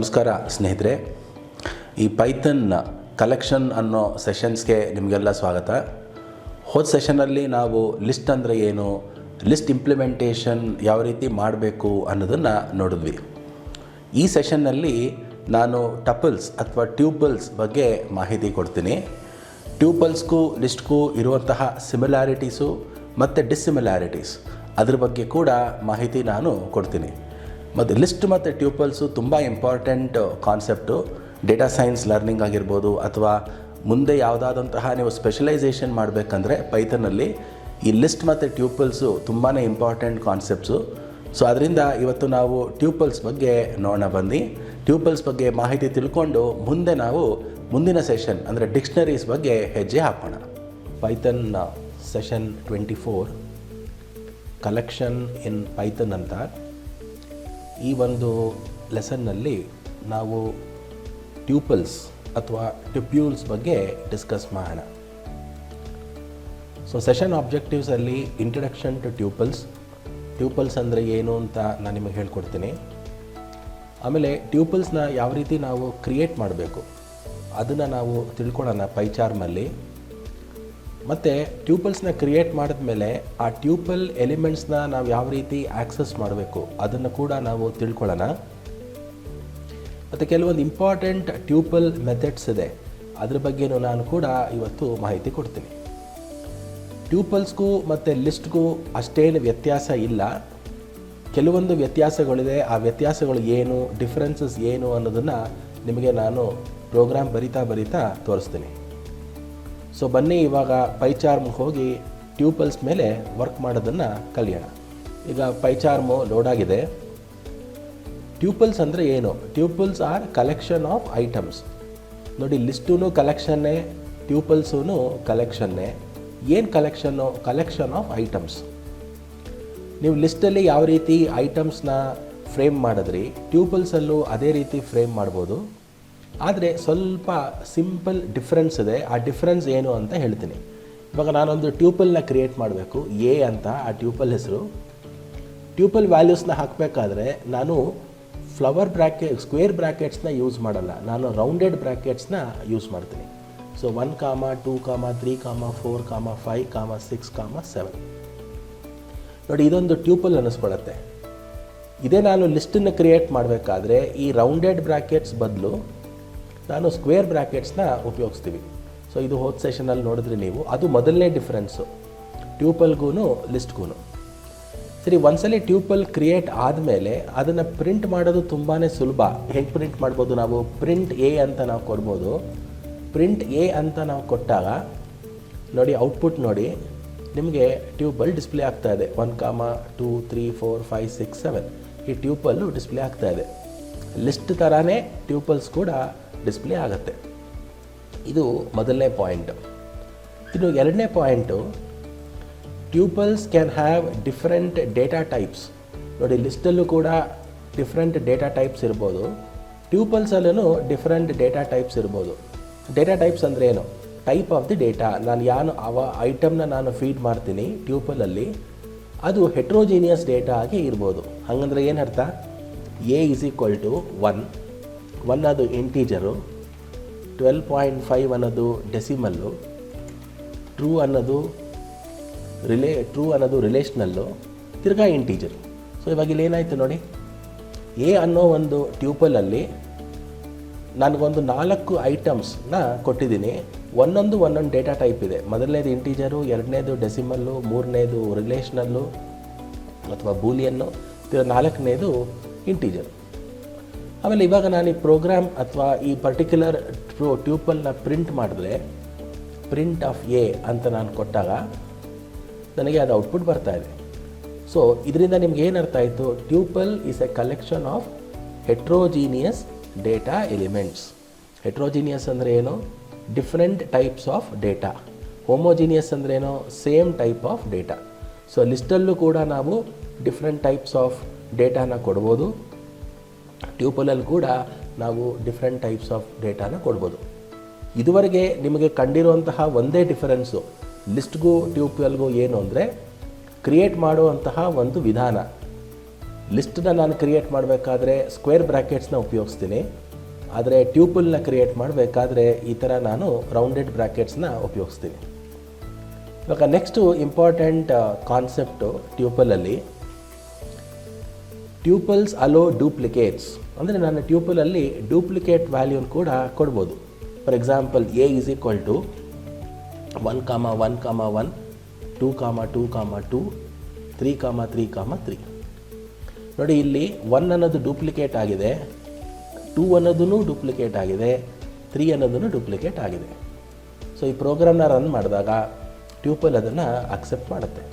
ನಮಸ್ಕಾರ ಸ್ನೇಹಿತರೆ. ಈ ಪೈಥನ್ ಕಲೆಕ್ಷನ್ ಅನ್ನೋ ಸೆಷನ್ಸ್ಗೆ ನಿಮಗೆಲ್ಲ ಸ್ವಾಗತ. ಹೋದ ಸೆಷನಲ್ಲಿ ನಾವು ಲಿಸ್ಟ್ ಅಂದರೆ ಏನು, ಲಿಸ್ಟ್ ಇಂಪ್ಲಿಮೆಂಟೇಷನ್ ಯಾವ ರೀತಿ ಮಾಡಬೇಕು ಅನ್ನೋದನ್ನು ನೋಡಿದ್ವಿ. ಈ ಸೆಷನ್ನಲ್ಲಿ ನಾನು ಟಪಲ್ಸ್ ಅಥವಾ ಟ್ಯೂಪಲ್ಸ್ ಬಗ್ಗೆ ಮಾಹಿತಿ ಕೊಡ್ತೀನಿ. ಟ್ಯೂಪಲ್ಸ್ಗೂ ಲಿಸ್ಟ್ಗೂ ಇರುವಂತಹ ಸಿಮಿಲಾರಿಟೀಸು ಮತ್ತು ಡಿಸ್ಸಿಮಿಲಾರಿಟೀಸ್ ಅದ್ರ ಬಗ್ಗೆ ಕೂಡ ಮಾಹಿತಿ ನಾನು ಕೊಡ್ತೀನಿ. ಮತ್ತು ಲಿಸ್ಟ್ ಮತ್ತು ಟ್ಯೂಪಲ್ಸು ತುಂಬ important concept. Data science learning ಆಗಿರ್ಬೋದು ಅಥವಾ ಮುಂದೆ ಯಾವುದಾದಂತಹ ನೀವು ಸ್ಪೆಷಲೈಸೇಷನ್ ಮಾಡಬೇಕಂದ್ರೆ ಪೈಥನಲ್ಲಿ ಈ ಲಿಸ್ಟ್ ಮತ್ತು ಟ್ಯೂಪಲ್ಸು ತುಂಬಾ ಇಂಪಾರ್ಟೆಂಟ್ ಕಾನ್ಸೆಪ್ಟ್ಸು. ಸೊ ಅದರಿಂದ ಇವತ್ತು ನಾವು ಟ್ಯೂಪಲ್ಸ್ ಬಗ್ಗೆ ನೋಡೋಣ ಬನ್ನಿ. ಟ್ಯೂಪಲ್ಸ್ ಬಗ್ಗೆ ಮಾಹಿತಿ ತಿಳ್ಕೊಂಡು ಮುಂದೆ ನಾವು ಮುಂದಿನ ಸೆಷನ್ ಅಂದರೆ ಡಿಕ್ಷನರೀಸ್ ಬಗ್ಗೆ ಹೆಜ್ಜೆ ಹಾಕೋಣ. ಪೈಥನ್ ಸೆಷನ್ 24 ಕಲೆಕ್ಷನ್ ಇನ್ ಪೈಥನ್ ಅಂತ. ಈ ಒಂದು ಲೆಸನ್ನಲ್ಲಿ ನಾವು ಟ್ಯೂಪಲ್ಸ್ ಅಥವಾ ಟ್ಯುಪ್ಯೂಲ್ಸ್ ಬಗ್ಗೆ ಡಿಸ್ಕಸ್ ಮಾಡೋಣ. ಸೊ ಸೆಷನ್ ಆಬ್ಜೆಕ್ಟಿವ್ಸಲ್ಲಿ ಇಂಟ್ರಡಕ್ಷನ್ ಟು ಟ್ಯೂಪಲ್ಸ್ ಅಂದರೆ ಏನು ಅಂತ ನಾನು ನಿಮಗೆ ಹೇಳ್ಕೊಡ್ತೀನಿ. ಆಮೇಲೆ ಟ್ಯೂಪಲ್ಸ್ನ ಯಾವ ರೀತಿ ನಾವು ಕ್ರಿಯೇಟ್ ಮಾಡಬೇಕು ಅದನ್ನು ನಾವು ತಿಳ್ಕೊಳ್ಳೋಣ ಪೈಚಾರ್ಮಲ್ಲಿ. ಮತ್ತು ಟ್ಯೂಪಲ್ಸ್ನ ಕ್ರಿಯೇಟ್ ಮಾಡಿದ್ಮೇಲೆ ಆ ಟ್ಯೂಪಲ್ ಎಲಿಮೆಂಟ್ಸ್ನ ನಾವು ಯಾವ ರೀತಿ ಆಕ್ಸೆಸ್ ಮಾಡಬೇಕು ಅದನ್ನು ಕೂಡ ನಾವು ತಿಳ್ಕೊಳ್ಳೋಣ. ಮತ್ತು ಕೆಲವೊಂದು ಇಂಪಾರ್ಟೆಂಟ್ ಟ್ಯೂಪಲ್ ಮೆಥಡ್ಸ್ ಇದೆ, ಅದ್ರ ಬಗ್ಗೆನೂ ನಾನು ಕೂಡ ಇವತ್ತು ಮಾಹಿತಿ ಕೊಡ್ತೀನಿ. ಟ್ಯೂಪಲ್ಸ್ಗೂ ಮತ್ತು ಲಿಸ್ಟ್ಗೂ ಅಷ್ಟೇನು ವ್ಯತ್ಯಾಸ ಇಲ್ಲ, ಕೆಲವೊಂದು ವ್ಯತ್ಯಾಸಗಳಿದೆ. ಆ ವ್ಯತ್ಯಾಸಗಳು ಏನು, ಡಿಫ್ರೆನ್ಸಸ್ ಏನು ಅನ್ನೋದನ್ನು ನಿಮಗೆ ನಾನು ಪ್ರೋಗ್ರಾಮ್ ಬರಿತಾ ತೋರಿಸ್ತೀನಿ. ಸೊ ಬನ್ನಿ ಇವಾಗ ಪೈಚಾರ್ಮ್ಗೆ ಹೋಗಿ ಟ್ಯೂಪಲ್ಸ್ ಮೇಲೆ ವರ್ಕ್ ಮಾಡೋದನ್ನು ಕಲಿಯೋಣ. ಈಗ ಪೈಚಾರ್ಮು ಲೋಡ್ ಆಗಿದೆ. ಟ್ಯೂಪಲ್ಸ್ ಅಂದರೆ ಏನು? ಟ್ಯೂಪಲ್ಸ್ ಆರ್ ಕಲೆಕ್ಷನ್ ಆಫ್ ಐಟಮ್ಸ್. ನೋಡಿ, ಲಿಸ್ಟೂ ಕಲೆಕ್ಷನ್ನೇ, ಟ್ಯೂಪಲ್ಸೂ ಕಲೆಕ್ಷನ್ನೇ. ಏನು ಕಲೆಕ್ಷನ್ ಆಫ್ ಐಟಮ್ಸ್. ನೀವು ಲಿಸ್ಟಲ್ಲಿ ಯಾವ ರೀತಿ ಐಟಮ್ಸ್ನ ಫ್ರೇಮ್ ಮಾಡಿದ್ರಿ, ಟ್ಯೂಪಲ್ಸಲ್ಲೂ ಅದೇ ರೀತಿ ಫ್ರೇಮ್ ಮಾಡ್ಬೋದು. ಆದರೆ ಸ್ವಲ್ಪ ಸಿಂಪಲ್ ಡಿಫ್ರೆನ್ಸ್ ಇದೆ. ಆ ಡಿಫ್ರೆನ್ಸ್ ಏನು ಅಂತ ಹೇಳ್ತೀನಿ. ಇವಾಗ ನಾನೊಂದು ಟ್ಯೂಪಲ್ನ ಕ್ರಿಯೇಟ್ ಮಾಡಬೇಕು, ಎ ಅಂತ ಆ ಟ್ಯೂಪಲ್ ಹೆಸರು. ಟ್ಯೂಪಲ್ ವ್ಯಾಲ್ಯೂಸ್ನ ಹಾಕಬೇಕಾದ್ರೆ ನಾನು ಸ್ಕ್ವೇರ್ ಬ್ರ್ಯಾಕೆಟ್ಸ್ನ ಯೂಸ್ ಮಾಡಲ್ಲ, ನಾನು ರೌಂಡೆಡ್ ಬ್ರ್ಯಾಕೆಟ್ಸ್ನ ಯೂಸ್ ಮಾಡ್ತೀನಿ. ಸೊ 1, 2, 3, 4, 5, 6, 7. ನೋಡಿ, ಇದೊಂದು ಟ್ಯೂಪಲ್ ಅನ್ನಿಸ್ಕೊಳ್ಳುತ್ತೆ. ಇದೇ ನಾನು ಲಿಸ್ಟನ್ನು ಕ್ರಿಯೇಟ್ ಮಾಡಬೇಕಾದ್ರೆ ಈ ರೌಂಡೆಡ್ ಬ್ರ್ಯಾಕೆಟ್ಸ್ ಬದಲು ನಾನು ಸ್ಕ್ವೇರ್ ಬ್ರ್ಯಾಕೆಟ್ಸ್ನ ಉಪಯೋಗಿಸ್ತೀವಿ. ಸೊ ಇದು ಹೋದ ಸೆಷನಲ್ಲಿ ನೋಡಿದ್ರಿ ನೀವು. ಅದು ಮೊದಲನೇ ಡಿಫ್ರೆನ್ಸು ಟ್ಯೂಪಲ್ಗೂ ಲಿಸ್ಟ್ಗೂ. ಸರಿ, ಒಂದ್ಸಲಿ ಟ್ಯೂಪಲ್ ಕ್ರಿಯೇಟ್ ಆದಮೇಲೆ ಅದನ್ನು ಪ್ರಿಂಟ್ ಮಾಡೋದು ತುಂಬಾ ಸುಲಭ. ಹೇಗೆ ಪ್ರಿಂಟ್ ಮಾಡ್ಬೋದು? ನಾವು ಪ್ರಿಂಟ್ ಎ ಅಂತ ನಾವು ಕೊಡ್ಬೋದು. ಪ್ರಿಂಟ್ ಎ ಅಂತ ನಾವು ಕೊಟ್ಟಾಗ ನೋಡಿ, ಔಟ್ಪುಟ್ ನೋಡಿ, ನಿಮಗೆ ಟ್ಯೂಪಲ್ ಡಿಸ್ಪ್ಲೇ ಆಗ್ತಾ ಇದೆ. 1, 2, 3, 4, 5, 6, 7 ಈ ಟ್ಯೂಪಲ್ಲು ಡಿಸ್ಪ್ಲೇ ಆಗ್ತಾ ಇದೆ. ಲಿಸ್ಟ್ ಥರನೇ ಟ್ಯೂಪಲ್ಸ್ ಕೂಡ ಡಿಸ್ಪ್ಲೇ ಆಗುತ್ತೆ. ಇದು ಮೊದಲನೇ ಪಾಯಿಂಟು. ಇನ್ನು ಎರಡನೇ point, tuples can have different data types. ನೋಡಿ, ಲಿಸ್ಟಲ್ಲೂ ಕೂಡ ಡಿಫ್ರೆಂಟ್ ಡೇಟಾ ಟೈಪ್ಸ್ ಇರ್ಬೋದು, ಟ್ಯೂಪಲ್ಸಲ್ಲೂ ಡಿಫ್ರೆಂಟ್ ಡೇಟಾ ಟೈಪ್ಸ್ ಇರ್ಬೋದು. ಡೇಟಾ ಟೈಪ್ಸ್ ಅಂದರೆ ಏನು? Type of the data. ಯಾವ ಐಟಮ್ನ ನಾನು ಫೀಡ್ ಮಾಡ್ತೀನಿ ಟ್ಯೂಪಲಲ್ಲಿ, ಅದು ಹೆಟ್ರೋಜಿನಿಯಸ್ ಡೇಟಾ ಆಗಿ ಇರ್ಬೋದು. ಹಾಗಂದ್ರೆ ಏನರ್ಥ? ಎ = 1 ಅದು ಇಂಟೀಜರು, 12.5 ಅನ್ನೋದು ಡೆಸಿಮಲ್ಲು, ಟ್ರೂ ಅನ್ನೋದು ರಿಲೇಷ್ನಲ್ಲು, ತಿರ್ಗಾ ಇಂಟೀಜರ್. ಸೊ ಇವಾಗ ಇಲ್ಲಿ ಏನಾಯಿತು ನೋಡಿ, ಎ ಅನ್ನೋ ಒಂದು ಟ್ಯೂಪಲಲ್ಲಿ ನನಗೊಂದು 4 ಐಟಮ್ಸ್ನ ಕೊಟ್ಟಿದ್ದೀನಿ. ಒಂದೊಂದು ಡೇಟಾ ಟೈಪ್ ಇದೆ. ಮೊದಲನೇದು ಇಂಟೀಜರು, ಎರಡನೇದು ಡೆಸಿಮಲ್ಲು, ಮೂರನೇದು ರಿಲೇಷ್ನಲ್ಲು ಅಥವಾ ಬೂಲಿಯನ್ನು, ನಾಲ್ಕನೇದು ಇಂಟೀಜರು. ಆಮೇಲೆ ಇವಾಗ ನಾನು ಈ ಪ್ರೋಗ್ರಾಮ್ ಅಥವಾ ಈ ಪರ್ಟಿಕ್ಯುಲರ್ ಟ್ಯೂಪಲ್ನ ಪ್ರಿಂಟ್ ಮಾಡಿದ್ರೆ, ಪ್ರಿಂಟ್ ಆಫ್ ಎ ಅಂತ ನಾನು ಕೊಟ್ಟಾಗ ನನಗೆ ಅದು ಔಟ್ಪುಟ್ ಬರ್ತಾ ಇದೆ. ಸೊ ಇದರಿಂದ ನಿಮ್ಗೆ ಏನು ಅರ್ಥ ಆಯಿತು? Tuple is a collection of heterogeneous data elements. Heterogeneous ಅಂದರೆ ಏನು? Different types of data. Homogeneous ಅಂದರೆ ಏನು? Same type of data. So ಲಿಸ್ಟಲ್ಲೂ ಕೂಡ ನಾವು ಡಿಫ್ರೆಂಟ್ ಟೈಪ್ಸ್ ಆಫ್ ಡೇಟಾನ ಕೊಡ್ಬೋದು, ಟ್ಯೂಪಲಲ್ಲಿ ಕೂಡ ನಾವು ಡಿಫ್ರೆಂಟ್ ಟೈಪ್ಸ್ ಆಫ್ ಡೇಟಾನ ಕೊಡ್ಬೋದು. ಇದುವರೆಗೆ ನಿಮಗೆ ಕಂಡಿರುವಂತಹ ಒಂದೇ ಡಿಫರೆನ್ಸು ಲಿಸ್ಟ್ಗೂ ಟ್ಯೂಪಲ್ಗೂ ಏನು ಅಂದರೆ ಕ್ರಿಯೇಟ್ ಮಾಡುವಂತಹ ಒಂದು ವಿಧಾನ. ಲಿಸ್ಟನ್ನ ನಾನು ಕ್ರಿಯೇಟ್ ಮಾಡಬೇಕಾದ್ರೆ ಸ್ಕ್ವೇರ್ ಬ್ರ್ಯಾಕೆಟ್ಸ್ನ ಉಪಯೋಗಿಸ್ತೀನಿ, ಆದರೆ ಟ್ಯೂಪಲ್ನ ಕ್ರಿಯೇಟ್ ಮಾಡಬೇಕಾದ್ರೆ ಈ ಥರ ನಾನು ರೌಂಡೆಡ್ ಬ್ರ್ಯಾಕೆಟ್ಸ್ನ ಉಪಯೋಗಿಸ್ತೀನಿ. ಇವಾಗ ನೆಕ್ಸ್ಟು ಇಂಪಾರ್ಟೆಂಟ್ ಕಾನ್ಸೆಪ್ಟು ಟ್ಯೂಪಲಲ್ಲಿ, ಟ್ಯೂಪಲ್ಸ್ ಅಲೋ ಡೂಪ್ಲಿಕೇಟ್ಸ್. ಅಂದರೆ ನಾನು ಟ್ಯೂಪಲಲ್ಲಿ ಡೂಪ್ಲಿಕೇಟ್ ವ್ಯಾಲ್ಯೂನ ಕೂಡ ಕೊಡ್ಬೋದು. For example A is equal to 1,1,1, 2,2,2, 3,3,3. ನೋಡಿ ಇಲ್ಲಿ 1 ಅನ್ನೋದು ಡೂಪ್ಲಿಕೇಟ್ ಆಗಿದೆ, 2 ಅನ್ನೋದೂ ಡೂಪ್ಲಿಕೇಟ್ ಆಗಿದೆ, 3 ಅನ್ನೋದೂ ಡೂಪ್ಲಿಕೇಟ್ ಆಗಿದೆ. ಸೊ ಈ ಪ್ರೋಗ್ರಾಮ್ನ ರನ್ ಮಾಡಿದಾಗ ಟ್ಯೂಪಲ್ ಅದನ್ನು ಅಕ್ಸೆಪ್ಟ್ ಮಾಡುತ್ತೆ.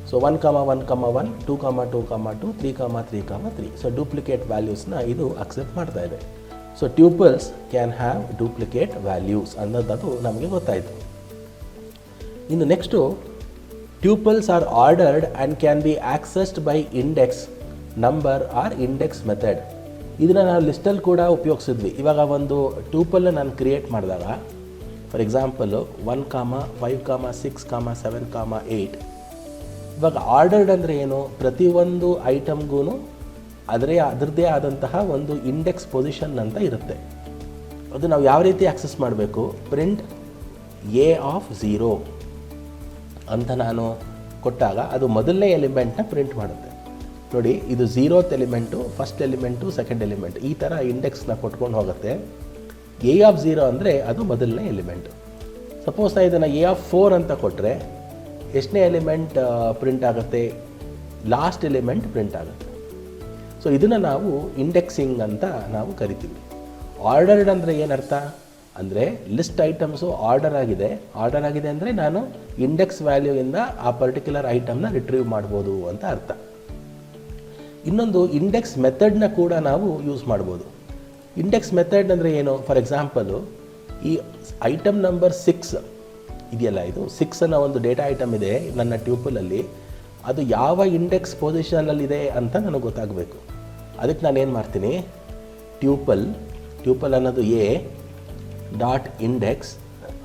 ಸೊ 1,1,1, 2,2,2, 3,3,3. ಸೊ ಡೂಪ್ಲಿಕೇಟ್ ವ್ಯಾಲ್ಯೂಸ್ನ ಇದು ಅಕ್ಸೆಪ್ಟ್ ಮಾಡ್ತಾ ಇದೆ. So tuples can have duplicate values ಅನ್ನೋದು ನಮಗೆ ಗೊತ್ತಾಯಿತು. ಇನ್ನು next, tuples are ordered and can be accessed by index number or index method. ಇದನ್ನು ನಾವು ಲಿಸ್ಟಲ್ಲಿ ಕೂಡ ಉಪಯೋಗಿಸಿದ್ವಿ. ಇವಾಗ ಒಂದು ಟ್ಯೂಪಲ್ನ ನಾನು ಕ್ರಿಯೇಟ್ ಮಾಡಿದಾಗ, ಫಾರ್ ಎಕ್ಸಾಂಪಲು 1, 5, 6, 7, 8. ಇವಾಗ ಆರ್ಡರ್ಡ್ ಅಂದರೆ ಏನು? ಪ್ರತಿಯೊಂದು ಐಟಮ್ಗೂ ಅದರದ್ದೇ ಆದಂತಹ ಒಂದು ಇಂಡೆಕ್ಸ್ ಪೊಸಿಷನ್ ಅಂತ ಇರುತ್ತೆ. ಅದು ನಾವು ಯಾವ ರೀತಿ ಆಕ್ಸೆಸ್ ಮಾಡಬೇಕು? ಪ್ರಿಂಟ್ ಎ ಆಫ್ 0 ಅಂತ ನಾನು ಕೊಟ್ಟಾಗ ಅದು ಮೊದಲನೇ ಎಲಿಮೆಂಟ್ನ ಪ್ರಿಂಟ್ ಮಾಡುತ್ತೆ. ನೋಡಿ, ಇದು 0th element, first element, second element, ಈ ಥರ ಇಂಡೆಕ್ಸ್ನ ಕೊಟ್ಕೊಂಡು ಹೋಗುತ್ತೆ. ಎ ಆಫ್ 0 ಅಂದರೆ ಅದು ಮೊದಲನೇ ಎಲಿಮೆಂಟು. ಸಪೋಸ್ ನಾನು ಇದನ್ನು ಎ ಆಫ್ 4 ಅಂತ ಕೊಟ್ಟರೆ ಎಷ್ಟನೇ ಎಲಿಮೆಂಟ್ ಪ್ರಿಂಟ್ ಆಗುತ್ತೆ? ಲಾಸ್ಟ್ ಎಲಿಮೆಂಟ್ ಪ್ರಿಂಟ್ ಆಗುತ್ತೆ. ಸೊ ಇದನ್ನು ನಾವು ಇಂಡೆಕ್ಸಿಂಗ್ ಅಂತ ನಾವು ಕರಿತೀವಿ. ಆರ್ಡರ್ಡ್ ಅಂದರೆ ಏನರ್ಥ? ಅಂದರೆ ಲಿಸ್ಟ್ ಐಟಮ್ಸು ಆರ್ಡರ್ ಆಗಿದೆ ಅಂದರೆ ನಾನು ಇಂಡೆಕ್ಸ್ ವ್ಯಾಲ್ಯೂಯಿಂದ ಆ ಪರ್ಟಿಕ್ಯುಲರ್ ಐಟಮ್ನ ರಿಟ್ರೀವ್ ಮಾಡ್ಬೋದು ಅಂತ ಅರ್ಥ. ಇನ್ನೊಂದು, ಇಂಡೆಕ್ಸ್ ಮೆಥಡ್ನ ಕೂಡ ನಾವು ಯೂಸ್ ಮಾಡ್ಬೋದು. ಇಂಡೆಕ್ಸ್ ಮೆಥಡ್ ಅಂದರೆ ಏನು? ಫಾರ್ ಎಕ್ಸಾಂಪಲು, ಈ ಐಟಮ್ ನಂಬರ್ 6 ಇದೆಯಲ್ಲ, ಇದು 6 ಅನ್ನೋ ಒಂದು ಡೇಟಾ ಐಟಮ್ ಇದೆ ನನ್ನ ಟ್ಯೂಪಲಲ್ಲಿ. ಅದು ಯಾವ ಇಂಡೆಕ್ಸ್ ಪೊಸಿಷನಲ್ಲಿದೆ ಅಂತ ನನಗೆ ಗೊತ್ತಾಗಬೇಕು. ಅದಕ್ಕೆ ನಾನೇನು ಮಾಡ್ತೀನಿ, ಟ್ಯೂಪಲ್ ಅನ್ನೋದು ಎ ಡಾಟ್ ಇಂಡೆಕ್ಸ್,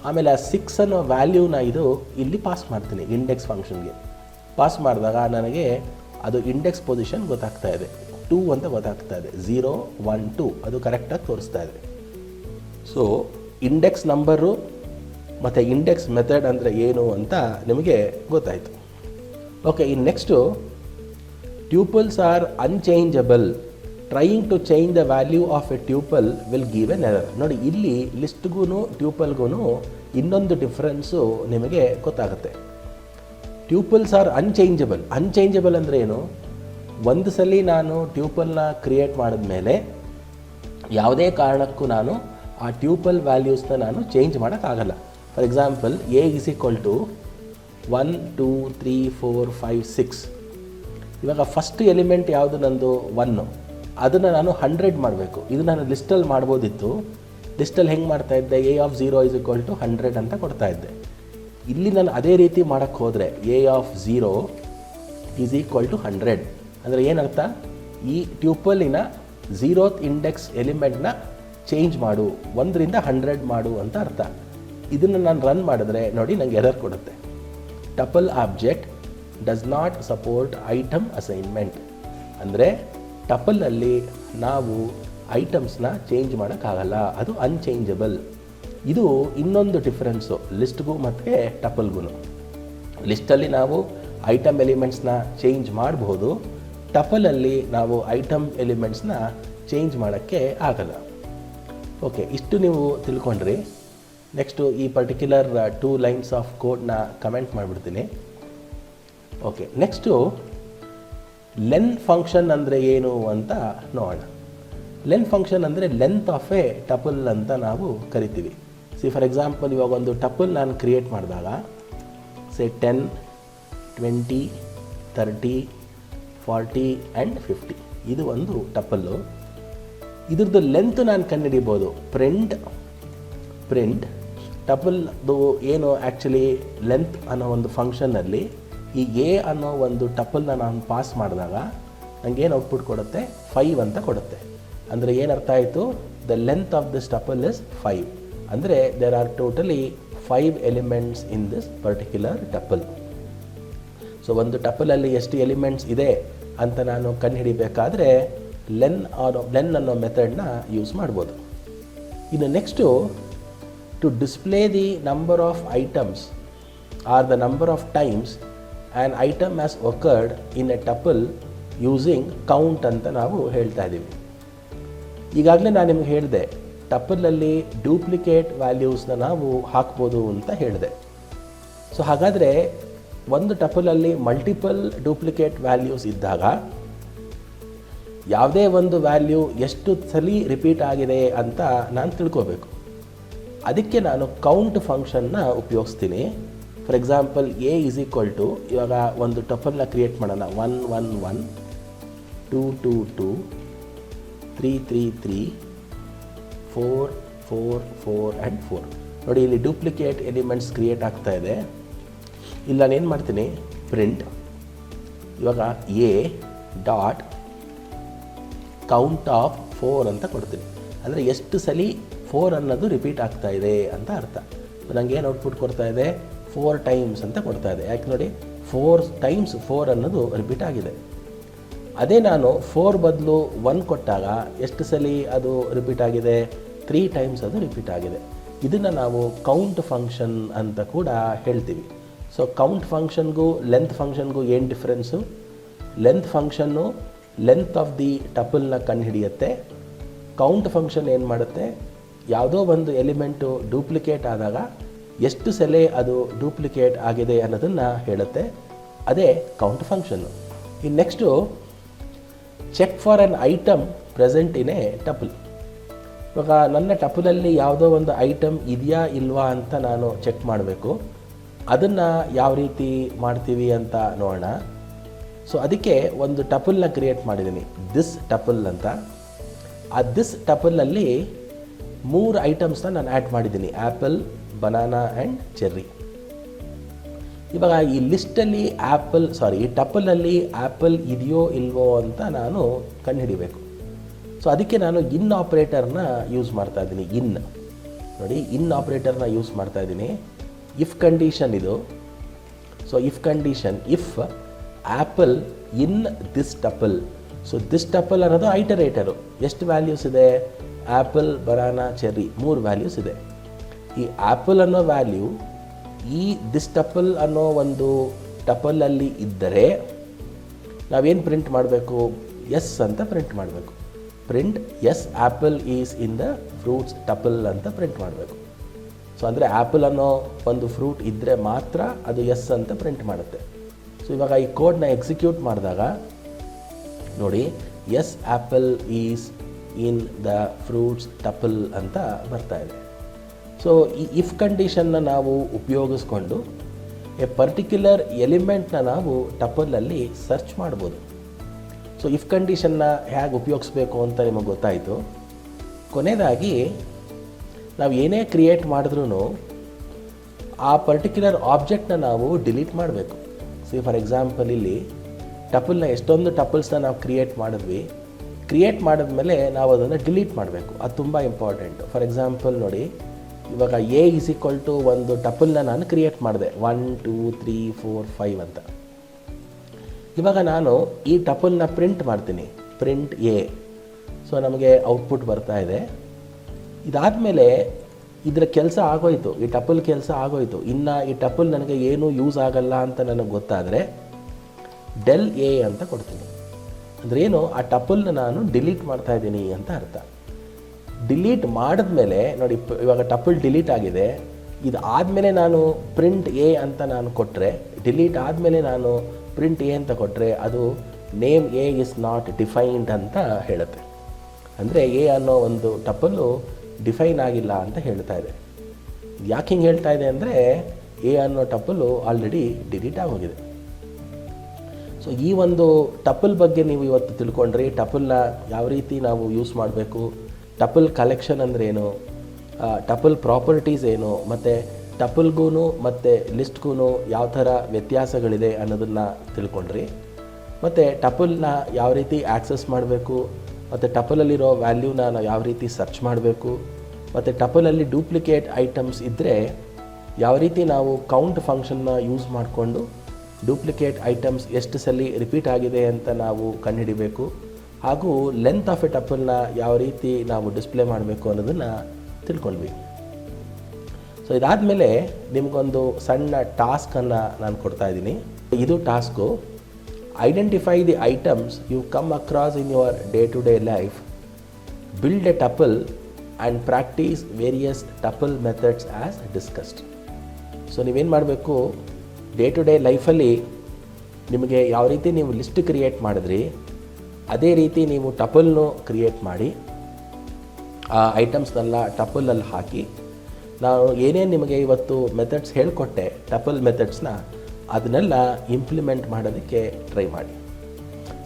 ಆಮೇಲೆ ಆ 6 ಅನ್ನೋ ವ್ಯಾಲ್ಯೂನ ಇದು ಇಲ್ಲಿ ಪಾಸ್ ಮಾಡ್ತೀನಿ ಇಂಡೆಕ್ಸ್ ಫಂಕ್ಷನ್ಗೆ. ಪಾಸ್ ಮಾಡಿದಾಗ ನನಗೆ ಅದು ಇಂಡೆಕ್ಸ್ ಪೊಸಿಷನ್ ಗೊತ್ತಾಗ್ತಾ ಇದೆ, 2 ಅಂತ ಗೊತ್ತಾಗ್ತಾ ಇದೆ, 0, 1, 2 ಅದು ಕರೆಕ್ಟಾಗಿ ತೋರಿಸ್ತಾ ಇದೆ. ಸೊ ಇಂಡೆಕ್ಸ್ ನಂಬರು ಮತ್ತು ಇಂಡೆಕ್ಸ್ ಮೆಥಡ್ ಅಂದರೆ ಏನು ಅಂತ ನಿಮಗೆ ಗೊತ್ತಾಯಿತು. ಓಕೆ, ಇನ್ನು next, tuples are unchangeable. Trying to change the value of a tuple will give an error. ನೋಡಿ, ಇಲ್ಲಿ ಲಿಸ್ಟ್ಗೂ ಟ್ಯೂಪಲ್ಗೂ ಇನ್ನೊಂದು ಡಿಫ್ರೆನ್ಸು ನಿಮಗೆ ಗೊತ್ತಾಗುತ್ತೆ. ಟ್ಯೂಪಲ್ಸ್ ಆರ್ ಅನ್ಚೇಂಜಬಲ್ ಅಂದರೆ ಏನು? ಒಂದು ಸಲ ನಾನು ಟ್ಯೂಪಲ್ನ ಕ್ರಿಯೇಟ್ ಮಾಡಿದ್ಮೇಲೆ ಯಾವುದೇ ಕಾರಣಕ್ಕೂ ನಾನು ಆ ಟ್ಯೂಪಲ್ ವ್ಯಾಲ್ಯೂಸ್ನ ನಾನು ಚೇಂಜ್ ಮಾಡೋಕ್ಕಾಗಲ್ಲ. For example, A is equal to 1, 2, 3, 4, 5, 6. ಇವಾಗ ಫಸ್ಟ್ ಎಲಿಮೆಂಟ್ ಯಾವುದು? ನಂದು 1. ಅದನ್ನು ನಾನು 100 ಮಾಡಬೇಕು. ಇದು ನಾನು ಲಿಸ್ಟಲ್ಲಿ ಮಾಡ್ಬೋದಿತ್ತು. ಲಿಸ್ಟಲ್ಲಿ ಹೆಂಗೆ ಮಾಡ್ತಾ ಇದ್ದೆ? A of 0 is equal to 100 ಅಂತ ಕೊಡ್ತಾ ಇದ್ದೆ. ಇಲ್ಲಿ ನಾನು ಅದೇ ರೀತಿ ಮಾಡೋಕ್ಕೆ ಹೋದರೆ A of 0 is equal to 100 ಅಂದರೆ ಏನರ್ಥ? ಈ ಟ್ಯೂಪಲಿನ 0th ಇಂಡೆಕ್ಸ್ ಎಲಿಮೆಂಟ್ನ ಚೇಂಜ್ ಮಾಡು, 1ರಿಂದ 100 ಮಾಡು ಅಂತ ಅರ್ಥ. ಇದನ್ನು ನಾನು ರನ್ ಮಾಡಿದ್ರೆ ನೋಡಿ ನನಗೆ ಎರರ್ ಕೊಡುತ್ತೆ. Tuple object does not support item assignment. ಅಂದರೆ ಟಪಲಲ್ಲಿ ನಾವು ಐಟಮ್ಸ್ನ ಚೇಂಜ್ ಮಾಡೋಕ್ಕಾಗಲ್ಲ, ಅದು ಅನ್ಚೇಂಜಬಲ್. ಇದು ಇನ್ನೊಂದು ಡಿಫ್ರೆನ್ಸು ಲಿಸ್ಟ್ಗೂ ಮತ್ತು ಟಪಲ್ಗೂ. ಲಿಸ್ಟಲ್ಲಿ ನಾವು ಐಟಮ್ ಎಲಿಮೆಂಟ್ಸ್ನ ಚೇಂಜ್ ಮಾಡಬಹುದು, ಟಪಲಲ್ಲಿ ನಾವು ಐಟಮ್ ಎಲಿಮೆಂಟ್ಸ್ನ ಚೇಂಜ್ ಮಾಡೋಕ್ಕೆ ಆಗಲ್ಲ. ಓಕೆ, ಇಷ್ಟು ನೀವು ತಿಳ್ಕೊಂಡ್ರಿ. ನೆಕ್ಸ್ಟು ಈ ಪರ್ಟಿಕ್ಯುಲರ್ 2 ಲೈನ್ಸ್ ಆಫ್ ಕೋಡ್ನ ಕಮೆಂಟ್ ಮಾಡಿಬಿಡ್ತೀನಿ. ಓಕೆ, ನೆಕ್ಸ್ಟು ಲೆನ್ ಫಂಕ್ಷನ್ ಅಂದರೆ ಏನು ಅಂತ ನೋಡೋಣ. ಲೆನ್ ಫಂಕ್ಷನ್ ಅಂದರೆ ಲೆಂತ್ ಆಫ್ ಎ ಟಪಲ್ ಅಂತ ನಾವು ಕರಿತೀವಿ. ಫಾರ್ ಎಕ್ಸಾಂಪಲ್, ಇವಾಗ ಒಂದು ಟಪಲ್ ನಾನು ಕ್ರಿಯೇಟ್ ಮಾಡಿದಾಗ, 10, 20, 30, 40 ಆ್ಯಂಡ್ 50 ಇದು ಒಂದು ಟಪಲ್ಲು. ಇದ್ರದ್ದು ಲೆಂತ್ ನಾನು ಕಂಡುಹಿಡಿಬೋದು. ಪ್ರಿಂಟ್ ಟಪಲ್ದು ಏನು ಆ್ಯಕ್ಚುಲಿ ಲೆಂತ್ ಅನ್ನೋ ಒಂದು ಫಂಕ್ಷನ್ನಲ್ಲಿ ಈ ಎ ಅನ್ನೋ ಒಂದು ಟಪಲ್ನ ನಾನು ಪಾಸ್ ಮಾಡಿದಾಗ ನನಗೇನು ಔಟ್ಪುಟ್ ಕೊಡುತ್ತೆ? 5 ಅಂತ ಕೊಡುತ್ತೆ. ಅಂದರೆ ಏನರ್ಥ ಆಯಿತು? The length of this tuple is 5. ಅಂದರೆ there are totally 5 elements in this particular tuple. So ಒಂದು ಟಪಲಲ್ಲಿ ಎಷ್ಟು ಎಲಿಮೆಂಟ್ಸ್ ಇದೆ ಅಂತ ನಾನು ಕಂಡುಹಿಡಿಬೇಕಾದ್ರೆ ಲೆನ್ ಅನ್ನೋ ಮೆಥಡ್ನ ಯೂಸ್ ಮಾಡ್ಬೋದು. ಇನ್ನು next, to display the number of items or the number of times an item has occurred in a tuple using count ಅಂತ ನಾವು ಹೇಳ್ತಾ ಇದ್ದೀವಿ. ಈಗಾಗಲೇ ನಾನು ನಿಮ್ಗೆ ಹೇಳಿದೆ, ಟಪಲಲ್ಲಿ ಡೂಪ್ಲಿಕೇಟ್ ವ್ಯಾಲ್ಯೂಸ್ನ ನಾವು ಹಾಕ್ಬೋದು ಅಂತ ಹೇಳಿದೆ. ಸೊ ಹಾಗಾದರೆ ಒಂದು ಟಪಲಲ್ಲಿ ಮಲ್ಟಿಪಲ್ ಡೂಪ್ಲಿಕೇಟ್ ವ್ಯಾಲ್ಯೂಸ್ ಇದ್ದಾಗ ಯಾವುದೇ ಒಂದು ವ್ಯಾಲ್ಯೂ ಎಷ್ಟು ಸಲ ರಿಪೀಟ್ ಆಗಿದೆ ಅಂತ ನಾನು ತಿಳ್ಕೋಬೇಕು. ಅದಕ್ಕೆ ನಾನು ಕೌಂಟ್ ಫಂಕ್ಷನ್ನ ಉಪಯೋಗಿಸ್ತೀನಿ. For example, A is equal to, ಇವಾಗ ಒಂದು ಟಪಲ್ನ ಕ್ರಿಯೇಟ್ ಮಾಡೋಣ, 1 1 1 2 2 2 3 3 3 4 4 4 ಆ್ಯಂಡ್ 4. ನೋಡಿ, ಇಲ್ಲಿ ಡೂಪ್ಲಿಕೇಟ್ ಎಲಿಮೆಂಟ್ಸ್ ಕ್ರಿಯೇಟ್ ಆಗ್ತಾ ಇದೆ. ಇಲ್ಲಿ ನಾನೇನು ಮಾಡ್ತೀನಿ, ಪ್ರಿಂಟ್ ಇವಾಗ ಎ ಡಾಟ್ ಕೌಂಟ್ ಆಫ್ 4 ಅಂತ ಕೊಡ್ತೀನಿ. ಅಂದರೆ ಎಷ್ಟು ಸಲ 4 ಅನ್ನೋದು ರಿಪೀಟ್ ಆಗ್ತಾ ಇದೆ ಅಂತ ಅರ್ಥ. ನನಗೆ ಏನು ಔಟ್ಪುಟ್ ಕೊಡ್ತಾ ಇದೆ, 4 ಟೈಮ್ಸ್ ಅಂತ ಕೊಡ್ತಾ ಇದೆ. ಯಾಕೆ ನೋಡಿ, 4 ಟೈಮ್ಸ್ 4 ಅನ್ನೋದು ರಿಪೀಟ್ ಆಗಿದೆ. ಅದೇ ನಾನು 4 ಬದಲು 1 ಕೊಟ್ಟಾಗ ಎಷ್ಟು ಸಲ ಅದು ರಿಪೀಟ್ ಆಗಿದೆ, 3 ಟೈಮ್ಸ್ ಅದು ರಿಪೀಟ್ ಆಗಿದೆ. ಇದನ್ನು ನಾವು ಕೌಂಟ್ ಫಂಕ್ಷನ್ ಅಂತ ಕೂಡ ಹೇಳ್ತೀವಿ. ಸೊ ಕೌಂಟ್ ಫಂಕ್ಷನ್ಗೂ ಲೆಂತ್ ಫಂಕ್ಷನ್ಗೂ ಏನು difference? Length function length of the ಟಪಲ್ನ ಕಂಡುಹಿಡಿಯುತ್ತೆ. ಕೌಂಟ್ ಫಂಕ್ಷನ್ ಏನು ಮಾಡುತ್ತೆ, ಯಾವುದೋ ಒಂದು ಎಲಿಮೆಂಟು ಡೂಪ್ಲಿಕೇಟ್ ಆದಾಗ ಎಷ್ಟು ಸಲ ಅದು ಡೂಪ್ಲಿಕೇಟ್ ಆಗಿದೆ ಅನ್ನೋದನ್ನು ಹೇಳುತ್ತೆ. ಅದೇ ಕೌಂಟ್ ಫಂಕ್ಷನ್ನು. ಇನ್ನು next, check for an item present in a tuple. ಇವಾಗ ನನ್ನ ಟಪಲಲ್ಲಿ ಯಾವುದೋ ಒಂದು ಐಟಮ್ ಇದೆಯಾ ಇಲ್ವಾ ಅಂತ ನಾನು ಚೆಕ್ ಮಾಡಬೇಕು. ಅದನ್ನು ಯಾವ ರೀತಿ ಮಾಡ್ತೀವಿ ಅಂತ ನೋಡೋಣ. ಸೊ ಅದಕ್ಕೆ ಒಂದು ಟಪಲ್ನ ಕ್ರಿಯೇಟ್ ಮಾಡಿದ್ದೀನಿ, ದಿಸ್ ಟಪಲ್ ಅಂತ. ಆ ದಿಸ್ ಟಪಲಲ್ಲಿ 3 ಐಟಮ್ಸ್ನ ನಾನು ಆ್ಯಡ್ ಮಾಡಿದ್ದೀನಿ, ಆ್ಯಪಲ್, ಬನಾನಾ ಆ್ಯಂಡ್ ಚೆರ್ರಿ. ಇವಾಗ ಈ ಲಿಸ್ಟಲ್ಲಿ ಈ ಟಪಲಲ್ಲಿ ಆ್ಯಪಲ್ ಇದೆಯೋ ಇಲ್ವೋ ಅಂತ ನಾನು ಕಂಡುಹಿಡಿಬೇಕು. ಸೊ ಅದಕ್ಕೆ ನಾನು ಇನ್ ಆಪ್ರೇಟರ್ನ ಯೂಸ್ ಮಾಡ್ತಾ ಇದ್ದೀನಿ. ನೋಡಿ, ಇನ್ ಆಪ್ರೇಟರ್ನ ಯೂಸ್ ಮಾಡ್ತಾ ಇದ್ದೀನಿ. ಇಫ್ ಕಂಡೀಷನ್ ಇದು. So if condition, if apple in this tuple. So this tuple ಅನ್ನೋದು ಐಟರೇಟರು. ಎಷ್ಟು ವ್ಯಾಲ್ಯೂಸ್ ಇದೆ, ಆ್ಯಪಲ್, ಬನಾನಾ, ಚೆರ್ರಿ 3 ವ್ಯಾಲ್ಯೂಸ್ ಇದೆ. ಈ ಆ್ಯಪಲ್ ಅನ್ನೋ ವ್ಯಾಲ್ಯೂ ಈ ದಿಸ್ ಟಪಲ್ ಅನ್ನೋ ಒಂದು ಟಪಲಲ್ಲಿ ಇದ್ದರೆ ನಾವೇನು ಪ್ರಿಂಟ್ ಮಾಡಬೇಕು, ಎಸ್ ಅಂತ ಪ್ರಿಂಟ್ ಮಾಡಬೇಕು. Print yes apple is in the fruits tuple ಅಂತ ಪ್ರಿಂಟ್ ಮಾಡಬೇಕು. ಸೊ ಅಂದರೆ ಆ್ಯಪಲ್ ಅನ್ನೋ ಒಂದು ಫ್ರೂಟ್ ಇದ್ದರೆ ಮಾತ್ರ ಅದು ಎಸ್ ಅಂತ ಪ್ರಿಂಟ್ ಮಾಡುತ್ತೆ. ಸೊ ಇವಾಗ ಈ ಕೋಡ್ನ ಎಕ್ಸಿಕ್ಯೂಟ್ ಮಾಡಿದಾಗ ನೋಡಿ, yes apple is in the fruits tuple ಅಂತ ಬರ್ತಾ ಇದೆ. ಸೊ ಈ ಇಫ್ ಕಂಡೀಷನ್ನ ನಾವು ಉಪಯೋಗಿಸ್ಕೊಂಡು ಎ ಪರ್ಟಿಕ್ಯುಲರ್ ಎಲಿಮೆಂಟ್ನ ನಾವು ಟಪಲಲ್ಲಿ ಸರ್ಚ್ ಮಾಡ್ಬೋದು. ಸೊ ಇಫ್ ಕಂಡೀಷನ್ನ ಹೇಗೆ ಉಪಯೋಗಿಸ್ಬೇಕು ಅಂತ ನಿಮಗೆ ಗೊತ್ತಾಯಿತು. ಕೊನೆಯದಾಗಿ ನಾವು ಏನೇ ಕ್ರಿಯೇಟ್ ಮಾಡಿದ್ರೂ ಆ ಪರ್ಟಿಕ್ಯುಲರ್ ಆಬ್ಜೆಕ್ಟ್ನ ನಾವು ಡಿಲೀಟ್ ಮಾಡಬೇಕು. ಫಾರ್ ಎಕ್ಸಾಂಪಲ್, ಇಲ್ಲಿ ಟಪಲ್ನ ಎಷ್ಟೊಂದು ಟಪಲ್ಸ್ನ ನಾವು ಕ್ರಿಯೇಟ್ ಮಾಡಿದ್ಮೇಲೆ ನಾವು ಅದನ್ನು ಡಿಲೀಟ್ ಮಾಡಬೇಕು. ಅದು ತುಂಬ ಇಂಪಾರ್ಟೆಂಟು. ಫಾರ್ ಎಕ್ಸಾಂಪಲ್ ನೋಡಿ, ಇವಾಗ ಎ ಈಸ್ ಈಕ್ವಲ್ ಟು ಒಂದು ಟಪಲ್ನ ನಾನು ಕ್ರಿಯೇಟ್ ಮಾಡಿದೆ, 1 2 3 4 5 ಅಂತ. ಇವಾಗ ನಾನು ಈ ಟಪಲ್ನ ಪ್ರಿಂಟ್ ಮಾಡ್ತೀನಿ, ಪ್ರಿಂಟ್ ಎ. ಸೊ ನಮಗೆ ಔಟ್ಪುಟ್ ಬರ್ತಾ ಇದೆ. ಇದಾದಮೇಲೆ ಇದರ ಕೆಲಸ ಆಗೋಯ್ತು, ಈ ಟಪಲ್ ಕೆಲಸ ಆಗೋಯ್ತು. ಇನ್ನು ಈ ಟಪಲ್ ನನಗೆ ಏನೂ ಯೂಸ್ ಆಗಲ್ಲ ಅಂತ ನನಗೆ ಗೊತ್ತಾದರೆ ಡೆಲ್ ಎ ಅಂತ ಕೊಡ್ತೀನಿ. ಅಂದ್ರೇನು, ಆ ಟಪಲ್ನ ನಾನು ಡಿಲೀಟ್ ಮಾಡ್ತಾ ಇದ್ದೀನಿ ಅಂತ ಅರ್ಥ. ಡಿಲೀಟ್ ಮಾಡಿದ್ಮೇಲೆ ನೋಡಿ, ಇವಾಗ ಟಪಲ್ ಡಿಲೀಟ್ ಆಗಿದೆ. ಇದಾದಮೇಲೆ ನಾನು ಪ್ರಿಂಟ್ ಎ ಅಂತ ನಾನು ಕೊಟ್ಟರೆ, ಡಿಲೀಟ್ ಆದಮೇಲೆ ನಾನು ಪ್ರಿಂಟ್ ಎ ಅಂತ ಕೊಟ್ಟರೆ ಅದು name A is not defined ಅಂತ ಹೇಳುತ್ತೆ. ಅಂದರೆ ಎ ಅನ್ನೋ ಒಂದು ಟಪಲ್ಲು ಡಿಫೈನ್ ಆಗಿಲ್ಲ ಅಂತ ಹೇಳ್ತಾ ಇದೆ. ಯಾಕೆ ಹಿಂಗೆ ಹೇಳ್ತಾ ಇದೆ ಅಂದರೆ, ಎ ಅನ್ನೋ ಟಪಲ್ಲು ಆಲ್ರೆಡಿ ಡಿಲೀಟ್ ಆಗೋಗಿದೆ. ಸೊ ಈ ಒಂದು ಟಪಲ್ ಬಗ್ಗೆ ನೀವು ಇವತ್ತು ತಿಳ್ಕೊಂಡ್ರಿ. ಟಪಲ್ನ ಯಾವ ರೀತಿ ನಾವು ಯೂಸ್ ಮಾಡಬೇಕು, ಟಪಲ್ ಕಲೆಕ್ಷನ್ ಅಂದರೆ ಏನು, ಟಪಲ್ ಪ್ರಾಪರ್ಟೀಸ್ ಏನು, ಮತ್ತು ಟಪಲ್ಗೂ ಮತ್ತು ಲಿಸ್ಟ್ಗೂ ಯಾವ ಥರ ವ್ಯತ್ಯಾಸಗಳಿದೆ ಅನ್ನೋದನ್ನು ತಿಳ್ಕೊಂಡ್ರಿ. ಮತ್ತು ಟಪಲ್ನ ಯಾವ ರೀತಿ ಆ್ಯಕ್ಸಸ್ ಮಾಡಬೇಕು, ಮತ್ತು ಟಪಲಲ್ಲಿರೋ ವ್ಯಾಲ್ಯೂನ ನಾವು ಯಾವ ರೀತಿ ಸರ್ಚ್ ಮಾಡಬೇಕು, ಮತ್ತು ಟಪಲಲ್ಲಿ ಡೂಪ್ಲಿಕೇಟ್ ಐಟಮ್ಸ್ ಇದ್ದರೆ ಯಾವ ರೀತಿ ನಾವು ಕೌಂಟ್ ಫಂಕ್ಷನ್ನ ಯೂಸ್ ಮಾಡಿಕೊಂಡು ಡೂಪ್ಲಿಕೇಟ್ ಐಟಮ್ಸ್ ಎಷ್ಟು ಸಲ ರಿಪೀಟ್ ಆಗಿದೆ ಅಂತ ನಾವು ಕಂಡುಹಿಡಿಬೇಕು, ಹಾಗೂ ಲೆಂತ್ ಆಫ್ ಎ ಟಪಲ್ನ ಯಾವ ರೀತಿ ನಾವು ಡಿಸ್ಪ್ಲೇ ಮಾಡಬೇಕು ಅನ್ನೋದನ್ನು ತಿಳ್ಕೊಂಡ್ವಿ. ಸೊ ಇದಾದಮೇಲೆ ನಿಮಗೊಂದು ಸಣ್ಣ ಟಾಸ್ಕನ್ನು ನಾನು ಕೊಡ್ತಾ ಇದ್ದೀನಿ. ಇದು task: identify the items you come across in your day to day life, build a tuple and practice various tuple methods as discussed. So ನೀವೇನು ಮಾಡಬೇಕು, ಡೇ ಟು ಡೇ ಲೈಫಲ್ಲಿ ನಿಮಗೆ ಯಾವ ರೀತಿ ನೀವು ಲಿಸ್ಟ್ ಕ್ರಿಯೇಟ್ ಮಾಡಿದ್ರಿ ಅದೇ ರೀತಿ ನೀವು ಟಪಲ್ನು ಕ್ರಿಯೇಟ್ ಮಾಡಿ ಆ ಐಟಮ್ಸ್ನೆಲ್ಲ ಟಪಲಲ್ಲಿ ಹಾಕಿ, ನಾನು ಏನೇನು ನಿಮಗೆ ಇವತ್ತು ಮೆಥಡ್ಸ್ ಹೇಳಿಕೊಟ್ಟೆ ಟಪಲ್ ಮೆಥಡ್ಸ್ನ ಅದನ್ನೆಲ್ಲ ಇಂಪ್ಲಿಮೆಂಟ್ ಮಾಡೋದಕ್ಕೆ ಟ್ರೈ ಮಾಡಿ.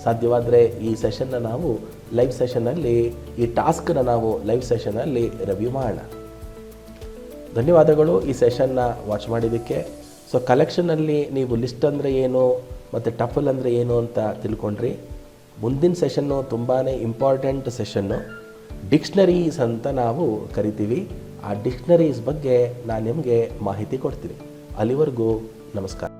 ಸಾಧ್ಯವಾದರೆ ಈ ಸೆಷನ್ನ ನಾವು ಲೈವ್ ಸೆಷನ್ನಲ್ಲಿ, ಈ ಟಾಸ್ಕನ್ನು ನಾವು ಲೈವ್ ಸೆಷನ್ನಲ್ಲಿ ರಿವ್ಯೂ ಮಾಡೋಣ. ಧನ್ಯವಾದಗಳು ಈ ಸೆಷನ್ನ ವಾಚ್ ಮಾಡಿದ್ದಕ್ಕೆ. ಸೊ ಕಲೆಕ್ಷನಲ್ಲಿ ನೀವು ಲಿಸ್ಟ್ ಅಂದರೆ ಏನು ಮತ್ತು ಟಪಲ್ ಅಂದರೆ ಏನು ಅಂತ ತಿಳ್ಕೊಂಡ್ರಿ. ಮುಂದಿನ ಸೆಷನ್ನು ತುಂಬಾ ಇಂಪಾರ್ಟೆಂಟ್ ಸೆಷನ್ನು, ಡಿಕ್ಷ್ನರೀಸ್ ಅಂತ ನಾವು ಕರಿತೀವಿ. ಆ ಡಿಕ್ಷ್ನರೀಸ್ ಬಗ್ಗೆ ನಾನು ನಿಮಗೆ ಮಾಹಿತಿ ಕೊಡ್ತೀನಿ. ಅಲ್ಲಿವರೆಗೂ ನಮಸ್ಕಾರ.